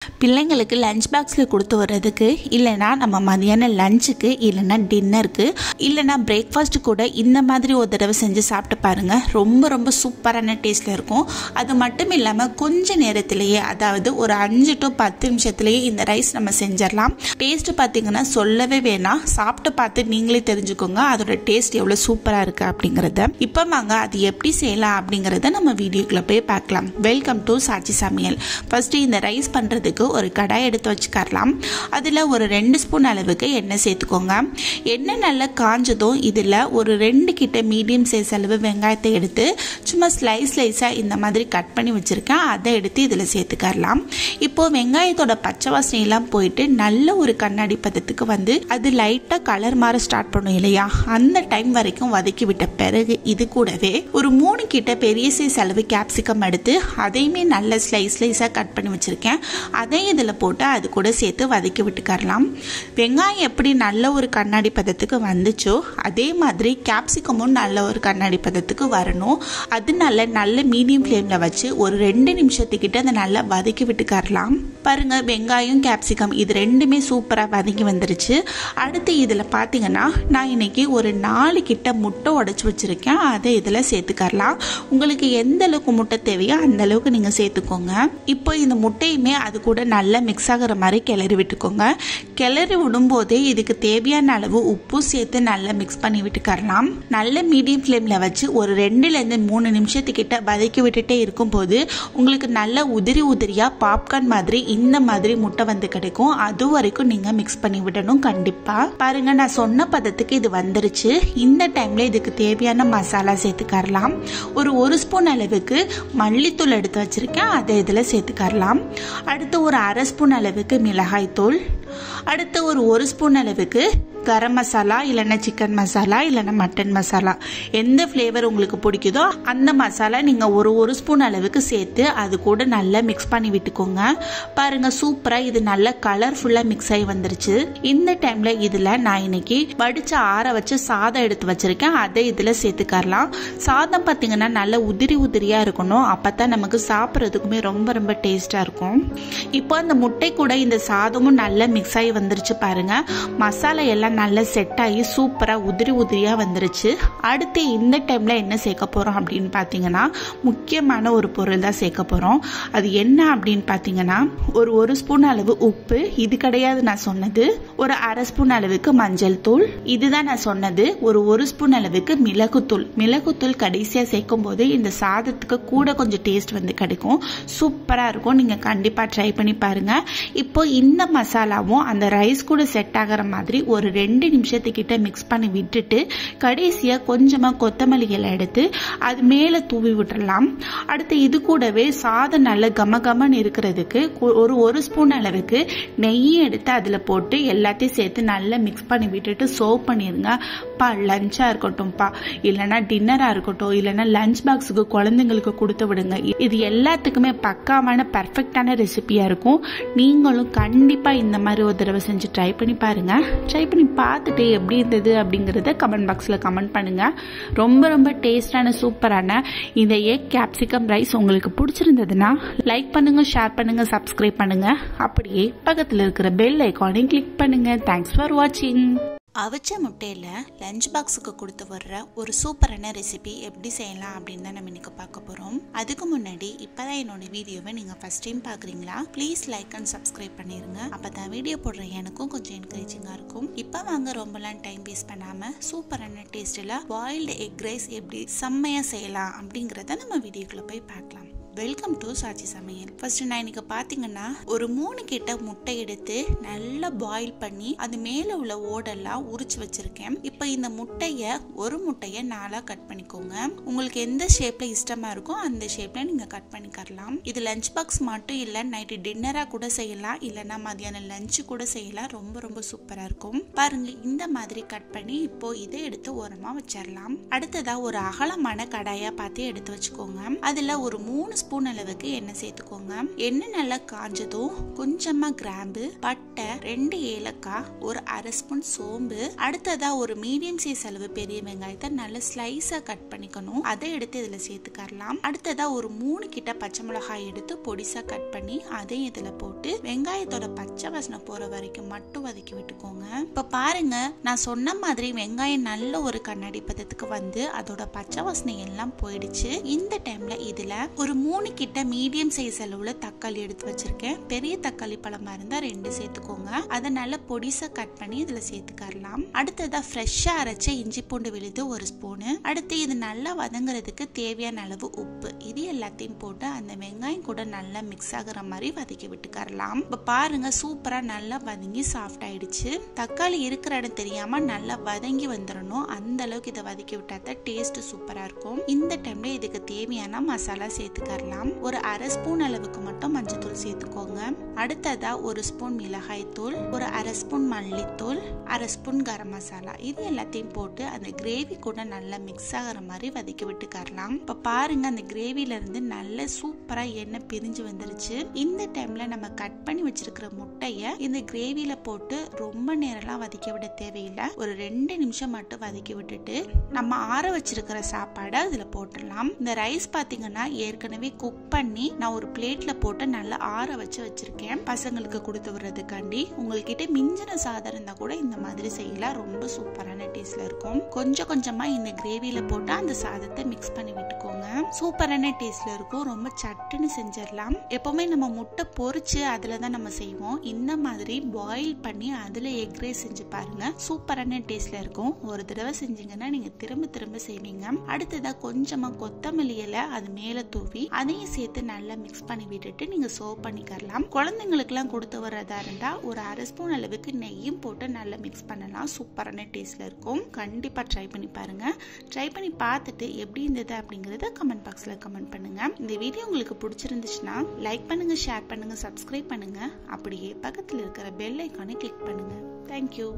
பிள்ளைங்களுக்கு லஞ்ச் பாக்ஸில் கொடுத்து வர்றதுக்கு, இல்லைனா நம்ம மதியானம் லஞ்சுக்கு, இல்லைனா டின்னருக்கு, இல்லைனா பிரேக்ஃபாஸ்ட் கூட இந்த மாதிரி ஒரு தடவை செஞ்சு சாப்பிட்டு பாருங்கள். ரொம்ப ரொம்ப சூப்பரான டேஸ்ட்டில் இருக்கும். அது மட்டும் இல்லாமல் கொஞ்சம் நேரத்திலேயே, அதாவது ஒரு 5 to 10 நிமிஷத்துலேயே இந்த ரைஸ் நம்ம செஞ்சிடலாம். டேஸ்ட்டு பார்த்தீங்கன்னா சொல்லவே வேணாம். சாப்பிட்டு பார்த்து நீங்களே தெரிஞ்சுக்கோங்க அதோட டேஸ்ட் எவ்வளோ சூப்பராக இருக்குது அப்படிங்கிறத. இப்போ வாங்க அது எப்படி செய்யலாம் அப்படிங்கிறத நம்ம வீடியோக்குள்ளே போய் பார்க்கலாம். வெல்கம் டு சாச்சி சமையல். ஃபஸ்ட்டு இந்த ரைஸ் பண்ணுறதுக்கு ஒரு கடாய் எடுத்து வச்சுக்கலாம். அதில் ஒரு 2 ஸ்பூன் அளவுக்கு எண்ணெய் சேர்த்துக்கோங்க. எண்ணெய் நல்லா காஞ்சதும் இதில் ஒரு 2 கிட்ட மீடியம் சைஸ் அளவு வெங்காயத்தை எடுத்து சும்மா ஸ்லைஸாக இந்த மாதிரி கட் பண்ணி வச்சுருக்கேன். அதை எடுத்து இதில் சேர்த்துக்கலாம். இப்போது வெங்காயத்தோட பச்சை வாசனையெல்லாம் போயிட்டு நல்ல ஒரு கண்ணாடி பதத்துக்கு வந்து அது லைட்டாக கலர் மாற ஸ்டார்ட் பண்ணும் இல்லையா, அந்த டைம் வரைக்கும் வதக்கி விட்ட பிறகு இது கூடவே ஒரு 3 கிட்ட பெரிய சைஸ் அளவு கேப்சிகம் எடுத்து அதையுமே நல்ல ஸ்லைஸாக கட் பண்ணி வச்சுருக்கேன். அதை இதில் போட்டு அது கூட சேர்த்து வதக்கி விட்டுக்கரலாம். வெங்காயம் எப்படி நல்ல ஒரு கண்ணாடி பதத்துக்கு வந்துச்சோ அதே மாதிரி கேப்சிகமும் நல்ல ஒரு கண்ணாடி பதத்துக்கு வரணும். அதனால நல்ல மீடியம் ஃப்ளேமில் வச்சு ஒரு 2 நிமிஷத்துக்கிட்ட அதை நல்லா வதக்கி விட்டுக்கரலாம். பாருங்க, வெங்காயம் கேப்சிகம் இது ரெண்டுமே சூப்பராக வதக்கி வந்துருச்சு. அடுத்து இதில் பார்த்தீங்கன்னா நான் இன்னைக்கு ஒரு 4 கிட்ட முட்டை உடைச்சி வச்சுருக்கேன். அதை இதில் சேர்த்துக்கரலாம். உங்களுக்கு எந்த அளவுக்கு முட்டை தேவையோ அந்த அளவுக்கு நீங்கள் சேர்த்துக்கோங்க. இப்போ இந்த முட்டையுமே அது கூட நல்லா மிக்ஸ் ஆகிற மாதிரி கிளறி விட்டுக்கோங்க. கிளறி விடும்போதே இதுக்கு தேவையான அளவு உப்பு சேர்த்து நல்லா மிக்ஸ் பண்ணி விட்டுக்கரலாம். நல்ல மீடியம் ஃப்ளேமில் வச்சு ஒரு 2-3 நிமிஷத்துக்கிட்ட வதக்கி விட்டுட்டே இருக்கும்போது உங்களுக்கு நல்ல உதிரியாக பாப்கார்ன் மாதிரி இந்த மாதிரி முட்டை வந்து கிடைக்கும். அது வரைக்கும் நீங்கள் மிக்ஸ் பண்ணி விடணும். கண்டிப்பாக பாருங்க, நான் சொன்ன பதத்துக்கு இது வந்துருச்சு. இந்த டைம்ல இதுக்கு தேவையான மசாலா சேர்த்துக்கரலாம். ஒரு 1 ஸ்பூன் அளவுக்கு மல்லித்தூள் எடுத்து வச்சிருக்கேன். அதை இதில் சேர்த்துக்கரலாம். அடுத்து ஒரு 1/2 ஸ்பூன் அளவுக்கு மிளகாய் தூள், அடுத்து ஒரு 1 ஸ்பூன் அளவுக்கு கரம் மசாலா, இல்லைன்னா சிக்கன் மசாலா, இல்லைன்னா மட்டன் மசாலா, எந்த ஃப்ளேவர் உங்களுக்கு பிடிக்குதோ அந்த மசாலா நீங்கள் ஒரு ஸ்பூன் அளவுக்கு சேர்த்து அது கூட நல்லா மிக்ஸ் பண்ணி விட்டுக்கோங்க. பாருங்க, சூப்பராக இது நல்லா கலர்ஃபுல்லாக மிக்ஸ் ஆகி வந்துருச்சு. இந்த டைம்ல இதில் நான் இன்னைக்கு வடிச்சு ஆற வச்சு சாதம் எடுத்து வச்சிருக்கேன். அதை இதில் சேர்த்துக்கரலாம். சாதம் பார்த்தீங்கன்னா நல்லா உதிரியாக இருக்கணும். அப்போ தான் நமக்கு சாப்பிட்றதுக்குமே ரொம்ப ரொம்ப டேஸ்டாக இருக்கும். இப்போ அந்த முட்டை கூட இந்த சாதமும் நல்லா மிக்ஸ் ஆகி வந்துருச்சு. பாருங்க, மசாலா எல்லாம் நல்லா செட் ஆகி சூப்பராக உதிரியாக வந்துருச்சு. அடுத்து இந்த டைம்ல என்ன சேர்க்க போறோம் அப்படின்னு பார்த்தீங்கன்னா முக்கியமான ஒரு பொருள் தான் சேர்க்க போறோம். அது என்ன அப்படின்னு பார்த்தீங்கன்னா ஒரு ஸ்பூன் அளவு உப்பு, இது கிடையாது நான் சொன்னது. ஒரு 1/2 ஸ்பூன் அளவுக்கு மஞ்சள் தூள், இதுதான் நான் சொன்னது. ஒரு ஸ்பூன் அளவுக்கு மிளகுத்தூள் கடைசியாக சேர்க்கும் போது இந்த சாதத்துக்கு கூட கொஞ்சம் டேஸ்ட் வந்து கிடைக்கும். சூப்பராக இருக்கும். நீங்க கண்டிப்பா ட்ரை பண்ணி பாருங்க. இப்போ இந்த மசாலாவும் அந்த ரைஸ் கூட செட் ஆகிற மாதிரி ஒரு 2 நிமிஷத்துக்கிட்ட மிக்ஸ் பண்ணி விட்டுட்டு கடைசியாக கொஞ்சமாக கொத்தமல்லி இலை எடுத்து அது மேலே தூவி விட்டுறலாம். அடுத்து இது கூடவே சாதம் நல்ல கமகமன்னு இருக்கிறதுக்கு ஒரு ஸ்பூன் அளவுக்கு நெய் எடுத்து அதில் போட்டு எல்லாத்தையும் சேர்த்து நல்லா மிக்ஸ் பண்ணி விட்டுட்டு சர்வ் பண்ணிடுங்க. லஞ்சாக இருக்கட்டும்ப்பா, இல்லைன்னா டின்னராக இருக்கட்டும், இல்லைன்னா லஞ்ச் பாக்ஸுக்கு குழந்தைங்களுக்கு கொடுத்து விடுங்க. இது எல்லாத்துக்குமே பக்காவான பர்ஃபெக்டான ரெசிபியாக இருக்கும். நீங்களும் கண்டிப்பாக இந்த மாதிரி ஒரு தடவை செஞ்சு ட்ரை பண்ணி பாருங்க. ட்ரை பண்ணி பார்த்துட்டு எப்படி இருந்தது அப்படிங்கிறத கமெண்ட் பாக்ஸில் கமெண்ட் பண்ணுங்க. ரொம்ப ரொம்ப டேஸ்டான சூப்பரான இந்த எக் கேப்சிகம் ரைஸ் உங்களுக்கு பிடிச்சிருந்ததுன்னா லைக் பண்ணுங்க, ஷேர் பண்ணுங்க, சப்ஸ்கிரைப் பண்ணுங்க. அப்படியே பக்கத்தில் இருக்கிற பெல் ஐகானையும் கிளிக் பண்ணுங்க. தேங்க்ஸ் ஃபார் வாட்சிங். அவிச்ச முட்டையில் லஞ்ச் பாக்ஸுக்கு கொடுத்து வர்ற ஒரு சூப்பரான ரெசிபி எப்படி செய்யலாம் அப்படின்னு தான் நம்ம இன்னைக்கு பார்க்க போகிறோம். அதுக்கு முன்னாடி இப்போதான் என்னோட வீடியோவை நீங்கள் ஃபர்ஸ்ட் டைம் பார்க்குறீங்களா, ப்ளீஸ் லைக் அண்ட் சப்ஸ்கிரைப் பண்ணிடுங்க. அப்போ தான் வீடியோ போடுற எனக்கும் கொஞ்சம் என்கரேஜிங்காக இருக்கும். இப்போ வாங்க ரொம்பலாம் டைம் வேஸ்ட் பண்ணாமல் சூப்பரான டேஸ்ட்டில் பாயில்டு எக் ரைஸ் எப்படி செம்மையாக செய்யலாம் அப்படிங்கிறத நம்ம வீடியோக்குள்ளே போய் பார்க்கலாம். வெல்கம் டு சாச்சி சமையல். ஃபர்ஸ்ட் நான் இன்னைக்கு பார்த்தீங்கன்னா ஒரு 3 கிட்ட முட்டை எடுத்து நல்லா பாயில் பண்ணி அது மேலே உள்ள ஓடெல்லாம் உரிச்சு வச்சிருக்கேன். இப்போ இந்த ஒரு முட்டையை 4 கட் பண்ணிக்கோங்க. உங்களுக்கு எந்த ஷேப்ல இஷ்டமா இருக்கோ அந்த ஷேப்ல நீங்க கட் பண்ணிக்கலாம். இது லஞ்ச் பாக்ஸ் மட்டும் இல்லை, நைட்டு டின்னரா கூட செய்யலாம், இல்லைன்னா மதியானம் லஞ்சு கூட செய்யலாம். ரொம்ப ரொம்ப சூப்பரா இருக்கும். பாருங்க, இந்த மாதிரி கட் பண்ணி இப்போ இதை எடுத்து ஓரமா வச்சிடலாம். அடுத்ததா ஒரு அகலமான கடாயா பார்த்து எடுத்து வச்சுக்கோங்க. அதுல ஒரு 3 ஸ்பூன் அளவுக்கு எண்ணெய் சேர்த்துக்கோங்க. எண்ணெய் நல்லா காஞ்சதும் கொஞ்சமா கிராம்பு, பட்டை, 2 ஏலக்காய், ஒரு அரை ஸ்பூன் சோம்பு, அடுத்ததா ஒரு மீடியம் சைஸ் அளவு பெரிய வெங்காயத்தை நல்லா ஸ்லைஸா கட் பண்ணிக்கணும். அதை எடுத்து இதுல சேர்த்துக்கலாம். அடுத்ததா ஒரு 3 கிட்ட பச்சை மிளகாய் எடுத்து பொடிசா கட் பண்ணி அதையும் இதுல போட்டு வெங்காயத்தோட பச்சை வாசனை போற வரைக்கும் மட்டும் வதக்கி விட்டுக்கோங்க. இப்ப பாருங்க, நான் சொன்ன மாதிரி வெங்காயம் நல்ல ஒரு கண்ணாடி பதத்துக்கு வந்து அதோட பச்சை வாசனை எல்லாம் போயிடுச்சு. இந்த டைம்ல இதுல ஒரு 3 கிட்ட மீடியம் சைஸ் அளவுல தக்காளி எடுத்து வச்சிருக்கேன். பெரிய தக்காளி பழமா இருந்தா 2 சேர்த்துக்கோங்க. அதை நல்லா பொடிசா கட் பண்ணி இதுல சேர்த்துக்கலாம். அடுத்ததா ஃப்ரெஷ்ஷா அரைச்ச இஞ்சி பூண்டு விழுது 1 ஸ்பூனு. அடுத்து இது நல்லா வதங்குறதுக்கு தேவையான அளவு உப்பு, இது எல்லாத்தையும் போட்டு அந்த வெங்காயம் கூட நல்லா மிக்ஸ் ஆகுற மாதிரி வதக்கி விட்டுக்கலாம். இப்ப பாருங்க, சூப்பரா நல்லா வதங்கி சாஃப்ட் ஆயிடுச்சு. தக்காளி இருக்கிற இடம் தெரியாம நல்லா வதங்கி வந்துடணும். அந்த அளவுக்கு இதை வதக்கி விட்டா டேஸ்ட் சூப்பரா இருக்கும். இந்த டைம்ல இதுக்கு தேவையான மசாலா சேர்த்துக்கலாம். ஒரு அரை ஸ்பூன் அளவுக்கு மட்டும் மஞ்சத்தூள் சேர்த்துக்கோங்க. அடுத்ததா 1 ஸ்பூன் மிளகாய் தூள், ஒரு அரை ஸ்பூன் மல்லித்தூள், அரை ஸ்பூன் கரம் மசாலா, இது எல்லாத்தையும் போட்டு அந்த கிரேவி கூட நல்லா மிக்ஸ் ஆகிற மாதிரி வதக்கி விட்டுக்கலாம். இப்ப பாருங்க, அந்த கிரேவில இருந்து நல்ல சூப்பரா எண்ணெய் பிரிஞ்சு வந்துருச்சு. இந்த டைம்ல நம்ம கட் பண்ணி வச்சிருக்கிற முட்டைய இந்த கிரேவில போட்டு ரொம்ப நேரம்லாம் வதக்க விட தேவையில்லை. ஒரு 2 நிமிஷம் மட்டும் வதக்கி விட்டுட்டு நம்ம ஆற வச்சிருக்கிற சாப்பாடை இதுல போட்டுடலாம். இந்த ரைஸ் பாத்தீங்கன்னா ஏற்கனவே குக் பண்ணி நான் ஒரு பிளேட்ல போட்டு நல்லா ஆற வச்சிருக்கேன் பசங்களுக்கு கொடுத்து விடுறதுக்காண்டி. உங்ககிட்ட மிஞ்சின சாதம் இருந்தா கூட இந்த மாதிரி செய்யலாம். ரொம்ப சூப்பரான டேஸ்ட்ல இருக்கும். கொஞ்சம் கொஞ்சமா இந்த கிரேவில போட்டு அந்த சாதத்தை மிக்ஸ் பண்ணி விட்டுக்கோங்க. சூப்பரான டேஸ்ட்ல இருக்கும். ரொம்ப சட்டுன்னு செஞ்சிடலாம். எப்பவுமே நம்ம முட்டை பொரிச்சு அதுலதான் நம்ம செய்வோம். இந்த மாதிரி பாயில் பண்ணி அதுல எக் ரைஸ் செஞ்சு பாருங்க. சூப்பரான டேஸ்ட்ல இருக்கும். ஒரு தடவை செஞ்சீங்கன்னா நீங்க திரும்ப திரும்ப செய்வீங்க. அடுத்ததா கொஞ்சமா கொத்தமல்லி இலை அது மேல தூவி அதையும் சேர்த்து நல்லா மிக்ஸ் பண்ணி விட்டுட்டு நீங்க சர்வ் பண்ணிக்கலாம். குழந்தைங்களுக்கு எல்லாம் கொடுத்து வர்றதா இருந்தா ஒரு அரை ஸ்பூன் அளவுக்கு நெய்யும் போட்டு நல்லா மிக்ஸ் பண்ணலாம். சூப்பரான டேஸ்ட்ல இருக்கும். கண்டிப்பா ட்ரை பண்ணி பாருங்க. ட்ரை பண்ணி பார்த்துட்டு எப்படி இருந்தது அப்படிங்கறத கமெண்ட் பாக்ஸ்ல கமெண்ட் பண்ணுங்க. இந்த வீடியோ உங்களுக்கு பிடிச்சிருந்துச்சுன்னா லைக் பண்ணுங்க, ஷேர் பண்ணுங்க, சப்ஸ்கிரைப் பண்ணுங்க. அப்படியே பக்கத்துல இருக்கிற பெல் ஐகானை கிளிக் பண்ணுங்க. தேங்க்யூ.